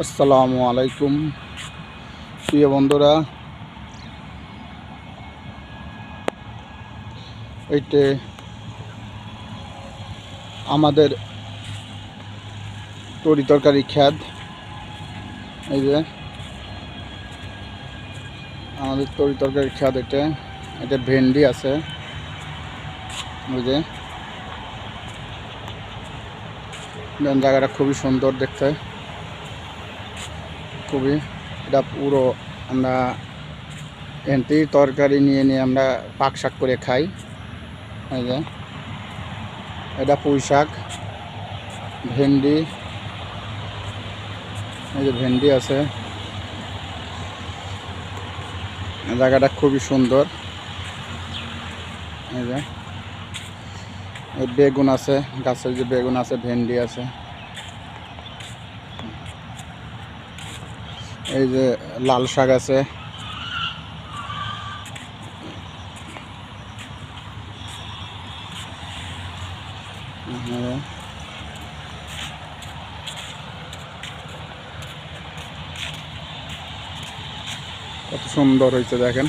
আসসালামু আলাইকুম প্রিয় বন্ধুরা, এইটা আমাদের তরি তরকারি খ্যাত। এই যে আমাদের তরি তরকারি খ্যাত, এটা ভেন্ডি আছে। ওই যে জায়গাটা খুবই সুন্দর দেখতে, খুবই। এটা পুরো আমরা এনটি তরকারি নিয়ে আমরা পাক শাক করে খাই। এই যে এটা পুঁই শাক, ভেন্ডি, এই যে ভেন্ডি আছে। জায়গাটা খুবই সুন্দর। এই যে বেগুন আছে, গাছের যে বেগুন আছে, ভেন্ডি আছে। এই যে লাল শাক আছে। কত সুন্দর হয়েছে দেখেন।